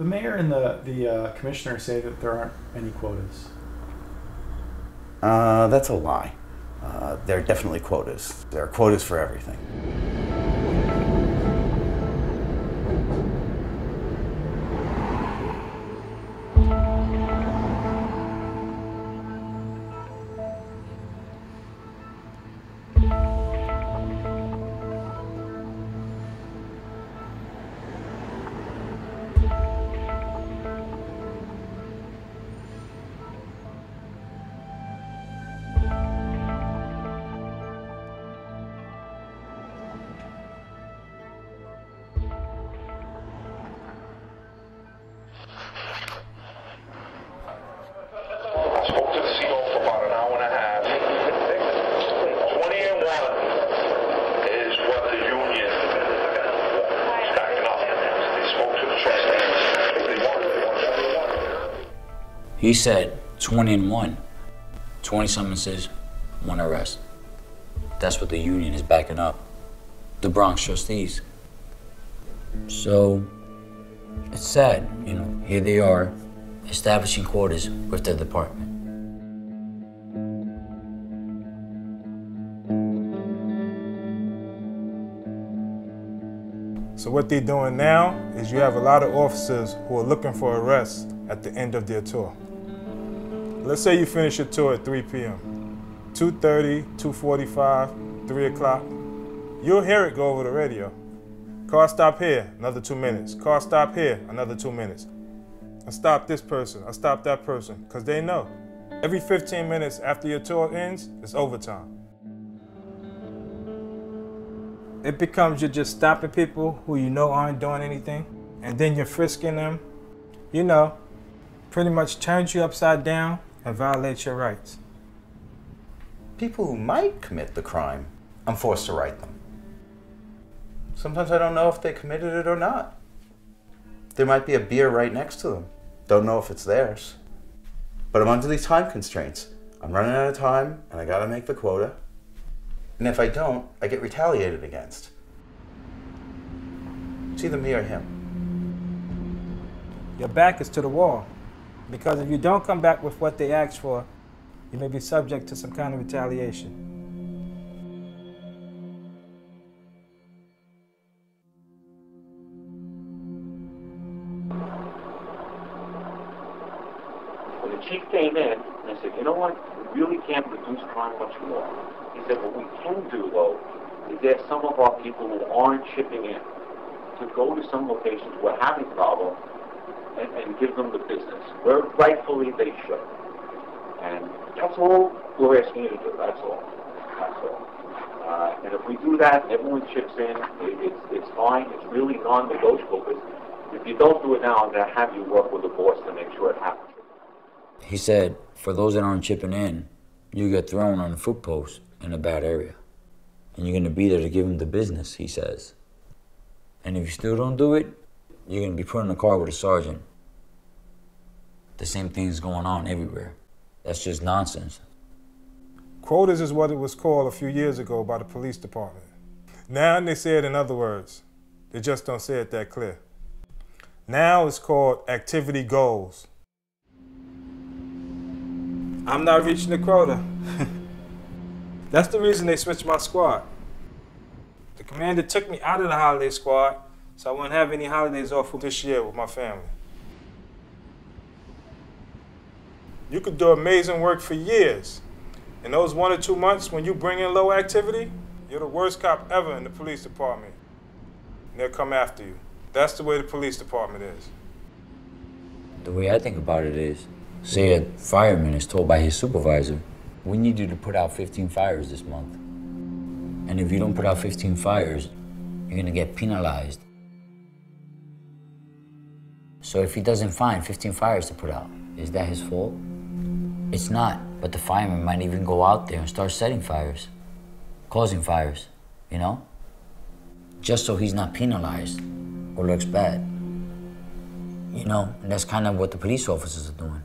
The mayor and the commissioner say that there aren't any quotas. That's a lie. There are definitely quotas. There are quotas for everything. He said 20 and 1. 20 summonses, 1 arrest. That's what the union is backing up. The Bronx trustees. So, it's sad, you know, here they are, establishing quotas with their department. So what they're doing now is you have a lot of officers who are looking for arrests at the end of their tour. Let's say you finish your tour at 3 p.m. 2:30, 2:45, 3 o'clock. You'll hear it go over the radio. Car stop here, another 2 minutes. Car stop here, another 2 minutes. I stopped this person, I stopped that person, because they know. Every 15 minutes after your tour ends, it's overtime. It becomes you're just stopping people who you know aren't doing anything, and then you're frisking them, you know, pretty much turns you upside down and violates your rights. People who might commit the crime, I'm forced to write them. Sometimes I don't know if they committed it or not. There might be a beer right next to them. Don't know if it's theirs. But I'm under these time constraints. I'm running out of time and I gotta make the quota. And if I don't, I get retaliated against. It's either me or him. Your back is to the wall. Because if you don't come back with what they asked for, you may be subject to some kind of retaliation. When the chief came in, I said, you know what, we really can't reduce crime much more. He said, what we can do, though, is there's some of our people who aren't chipping in to go to some locations we're having problems and give them the business, where rightfully they should. And that's all we're asking you to do, that's all. That's all. And if we do that, everyone chips in, it's fine, it's really non-negotiable, but if you don't do it now, I'm going to have you work with the boss to make sure it happens. He said, for those that aren't chipping in, you get thrown on a foot post in a bad area. And you're going to be there to give them the business, he says. And if you still don't do it, you're going to be put in a car with a sergeant. The same thing's going on everywhere. That's just nonsense. Quotas is what it was called a few years ago by the police department. Now they say it in other words. They just don't say it that clear. Now it's called activity goals. I'm not reaching the quota. That's the reason they switched my squad. The commander took me out of the holiday squad, so I wouldn't have any holidays off this year with my family. You could do amazing work for years. In those 1 or 2 months when you bring in low activity, you're the worst cop ever in the police department. And they'll come after you. That's the way the police department is. The way I think about it is, say a fireman is told by his supervisor, we need you to put out 15 fires this month. And if you don't put out 15 fires, you're gonna get penalized. So if he doesn't find 15 fires to put out, is that his fault? It's not, but the fireman might even go out there and start setting fires, causing fires, you know? Just so he's not penalized or looks bad. You know, and that's kind of what the police officers are doing.